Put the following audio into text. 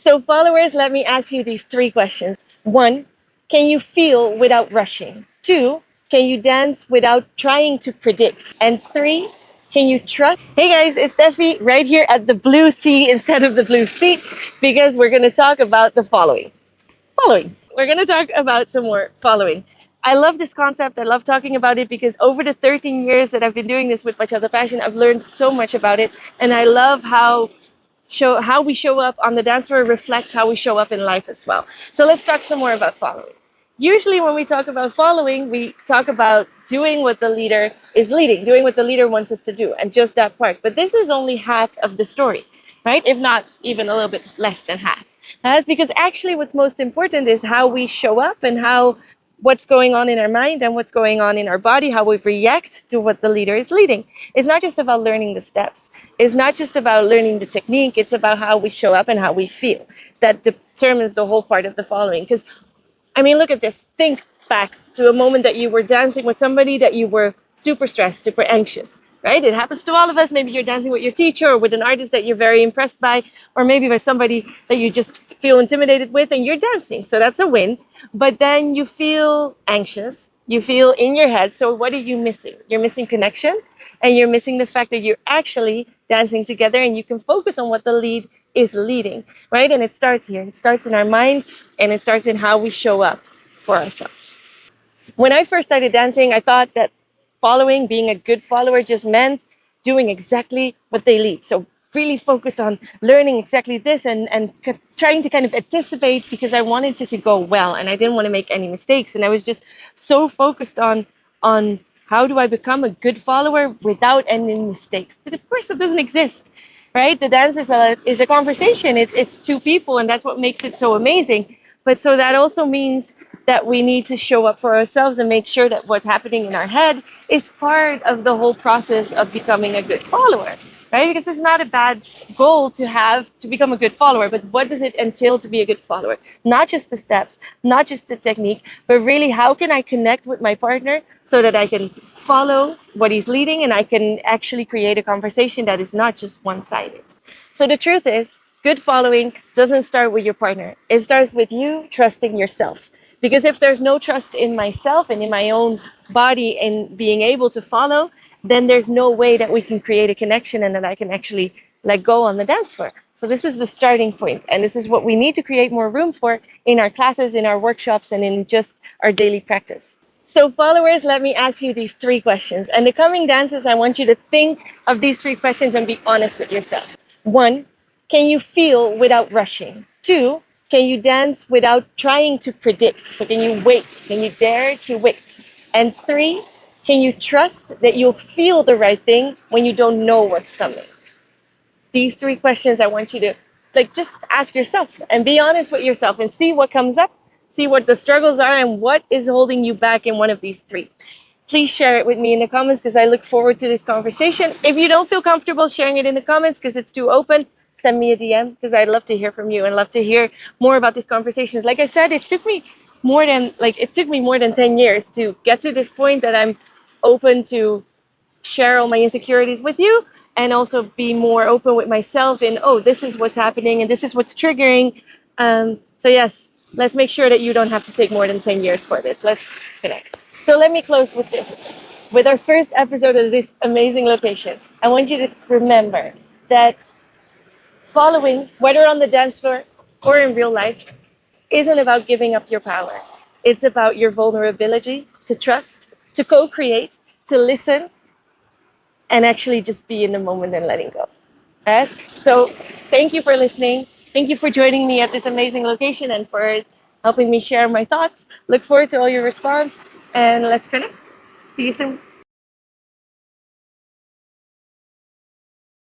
So followers, let me ask you these three questions. 1, can you feel without rushing? 2, can you dance without trying to predict? And 3, can you trust? Hey guys, it's Steffie right here at the blue sea instead of the blue seat because we're going to talk about the following. We're going to talk about some more following. I love this concept. I love talking about it because over the 13 years that I've been doing this with Bachata-Passion, I've learned so much about it. And I love how we show up on the dance floor reflects how we show up in life as well. So let's talk some more about following. Usually when we talk about following, we talk about doing what the leader is leading, doing what the leader wants us to do, and just that part. But this is only half of the story, right? If not even a little bit less than half. That's because actually what's most important is how we show up and how what's going on in our mind and what's going on in our body, how we react to what the leader is leading. It's not just about learning the steps. It's not just about learning the technique. It's about how we show up and how we feel. That determines the whole part of the following. Because, I mean, look at this. Think back to a moment that you were dancing with somebody that you were super stressed, super anxious, right? It happens to all of us. Maybe you're dancing with your teacher or with an artist that you're very impressed by, or maybe by somebody that you just feel intimidated with and you're dancing. So that's a win. But then you feel anxious, you feel in your head. So what are you missing? You're missing connection and you're missing the fact that you're actually dancing together and you can focus on what the lead is leading, right? And it starts here. It starts in our mind and it starts in how we show up for ourselves. When I first started dancing, I thought that following, being a good follower, just meant doing exactly what they lead. So really focus on learning exactly this and trying to kind of anticipate because I wanted it to go well and I didn't want to make any mistakes. And I was just so focused on how do I become a good follower without any mistakes. But of course, that doesn't exist, right? The dance is a conversation. It's two people, and that's what makes it so amazing. But so that also means that we need to show up for ourselves and make sure that what's happening in our head is part of the whole process of becoming a good follower, right? Because it's not a bad goal to have to become a good follower, but what does it entail to be a good follower? Not just the steps, not just the technique, but really how can I connect with my partner so that I can follow what he's leading and I can actually create a conversation that is not just one-sided. So the truth is, good following doesn't start with your partner. It starts with you trusting yourself. Because if there's no trust in myself and in my own body and being able to follow, then there's no way that we can create a connection and that I can actually let go on the dance floor. So this is the starting point, and this is what we need to create more room for in our classes, in our workshops, and in just our daily practice. So followers, let me ask you these three questions. And the coming dances, I want you to think of these three questions and be honest with yourself. 1, can you feel without rushing? 2, can you dance without trying to predict? So can you wait? Can you dare to wait? And 3, can you trust that you'll feel the right thing when you don't know what's coming? These three questions I want you to just ask yourself and be honest with yourself and see what comes up, see what the struggles are and what is holding you back in one of these three. Please share it with me in the comments because I look forward to this conversation. If you don't feel comfortable sharing it in the comments because it's too open, send me a DM because I'd love to hear from you and love to hear more about these conversations. Like I said, it took me more than 10 years to get to this point that I'm open to share all my insecurities with you and also be more open with myself in, oh, this is what's happening and this is what's triggering. So yes, let's make sure that you don't have to take more than 10 years for this. Let's connect. So let me close with this. With our first episode of this amazing location, I want you to remember that following, whether on the dance floor or in real life, isn't about giving up your power. It's about your vulnerability to trust, to co-create, to listen, and actually just be in the moment and letting go. Yes? So thank you for listening. Thank you for joining me at this amazing location and for helping me share my thoughts. Look forward to all your response and let's connect. See you soon.